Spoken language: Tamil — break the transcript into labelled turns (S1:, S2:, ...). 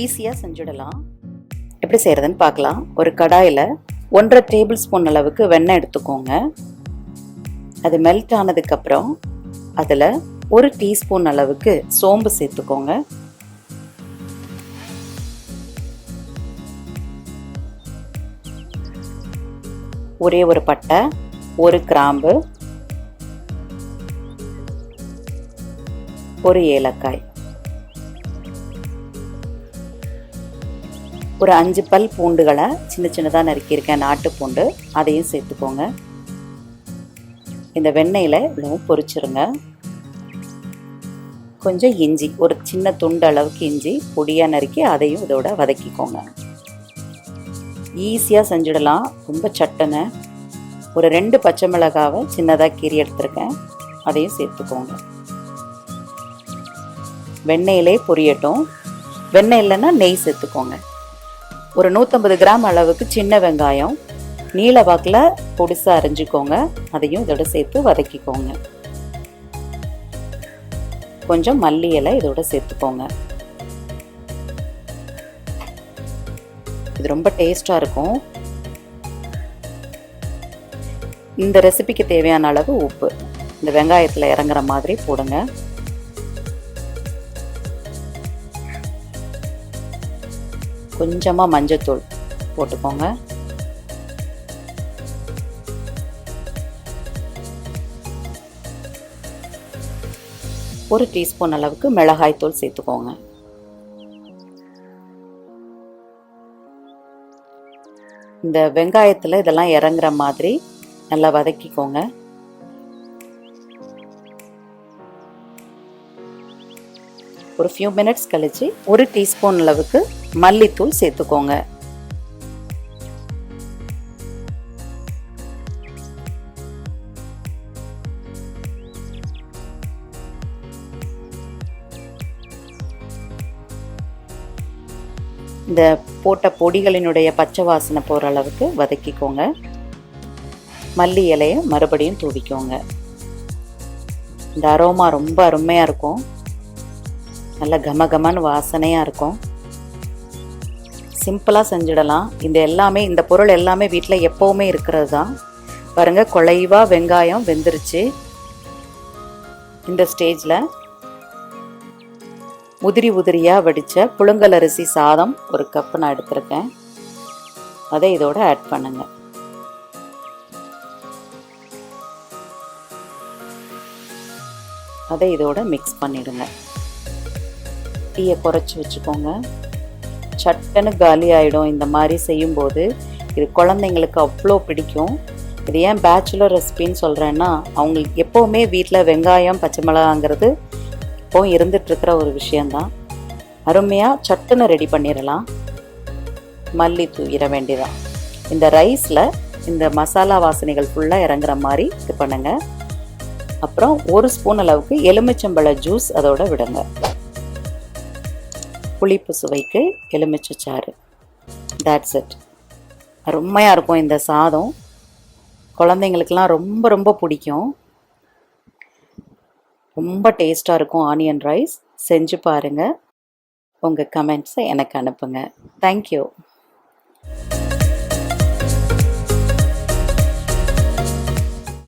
S1: ஈஸியாக செஞ்சுடலாம். எப்படி செய்கிறதுன்னு பார்க்கலாம். ஒரு கடாயில் 1.5 டேபிள் ஸ்பூன் அளவுக்கு வெண்ணெய் எடுத்துக்கோங்க. அது மெல்ட் ஆனதுக்கப்புறம் அதில் 1 டீஸ்பூன் அளவுக்கு சோம்பு சேர்த்துக்கோங்க. ஒரே ஒரு பட்டை, 1 கிராம்பு, 1 ஏலக்காய், ஒரு 5 பல் பூண்டுகளை சின்ன சின்னதாக நறுக்கியிருக்கேன், நாட்டு பூண்டு, அதையும் சேர்த்துக்கோங்க. இந்த வெண்ணெயில் இவ்வளவும் பொரிச்சிருங்க. கொஞ்சம் இஞ்சி, ஒரு சின்ன துண்டு அளவுக்கு இஞ்சி பொடியாக நறுக்கி அதையும் இதோட வதக்கிக்கோங்க. ஈஸியாக செஞ்சிடலாம், ரொம்ப சட்டுன்னு. ஒரு 2 பச்சை மிளகாவை சின்னதாக கீறி எடுத்துருக்கேன், அதையும் சேர்த்துக்கோங்க. வெண்ணெயிலே பொரியட்டும். வெண்ணெய் இல்லைன்னா நெய் சேர்த்துக்கோங்க. ஒரு 150 கிராம் அளவுக்கு சின்ன வெங்காயம் நீல வாக்கில் பொடிசாக அரிஞ்சிக்கோங்க, அதையும் இதோட சேர்த்து வதக்கிக்கோங்க. கொஞ்சம் மல்லி இலை இதோட சேர்த்துக்கோங்க. இது ரொம்ப டேஸ்டாக இருக்கும். இந்த ரெசிபிக்கு தேவையான அளவு உப்பு இந்த வெங்காயத்தில் இறங்குற மாதிரி போடுங்க. கொஞ்சமாக மஞ்சத்தூள் போட்டுக்கோங்க. ஒரு டீஸ்பூன் அளவுக்கு மிளகாய் தூள் சேர்த்துக்கோங்க. இந்த வெங்காயத்தில் இதெல்லாம் இறங்குற மாதிரி நல்லா வதக்கிக்கோங்க. ஒரு ஃபியூ மினிட்ஸ் கழிச்சு 1 டீஸ்பூன் அளவுக்கு மல்லித்தூள் சேர்த்துக்கோங்க. இந்த போட்ட பொடிகளினுடைய பச்சை வாசனை போகிற அளவுக்கு வதக்கிக்கோங்க. மல்லி இலையை மறுபடியும் தூவிக்கோங்க. இந்த அரோமா ரொம்ப அருமையாக இருக்கும், நல்ல கமகமன்னு வாசனையாக இருக்கும். சிம்பிளாக செஞ்சிடலாம். இந்த பொருள் எல்லாமே வீட்டில் எப்போவுமே இருக்கிறது தான். பாருங்கள், குழைவாக வெங்காயம் வெந்துருச்சு. இந்த ஸ்டேஜில் உதிரி உதிரியாக வடித்த புழுங்கல் அரிசி சாதம் 1 கப் நான் எடுத்திருக்கேன், அதை இதோட ஆட் பண்ணுங்க. அதை இதோட மிக்ஸ் பண்ணிடுங்க. டீயை குறைச்சி வச்சுக்கோங்க. சட்டுன்னு காலி ஆகிடும். இந்த மாதிரி செய்யும்போது இது குழந்தைங்களுக்கு அவ்வளோ பிடிக்கும். இது ஏன் பேச்சுலர் ரெசிபின்னு சொல்கிறேன்னா, அவங்களுக்கு எப்போவுமே வீட்டில் வெங்காயம் பச்சை மிளகாங்கிறது இப்போவும் இருந்துகிட்ருக்கிற ஒரு விஷயந்தான். அருமையாக சட்டுன்னு ரெடி பண்ணிடலாம். மல்லி தூவிட வேண்டியதான். இந்த ரைஸில் இந்த மசாலா வாசனைகள் ஃபுல்லாக இறங்குற மாதிரி இது பண்ணுங்கள். அப்புறம் 1 ஸ்பூன் அளவுக்கு எலுமிச்சம்பழ ஜூஸ் அதோட விடுங்க. புளிப்பு சுவைக்கு எலுமிச்சைச்சாறு. That's it. அருமையாக இருக்கும் இந்த சாதம். குழந்தைங்களுக்கெல்லாம் ரொம்ப ரொம்ப பிடிக்கும். ரொம்ப டேஸ்ட்டாக இருக்கும் ஆனியன் ரைஸ். செஞ்சு பாருங்கள். உங்கள் கமெண்ட்ஸை எனக்கு அனுப்புங்க. தேங்க்யூ.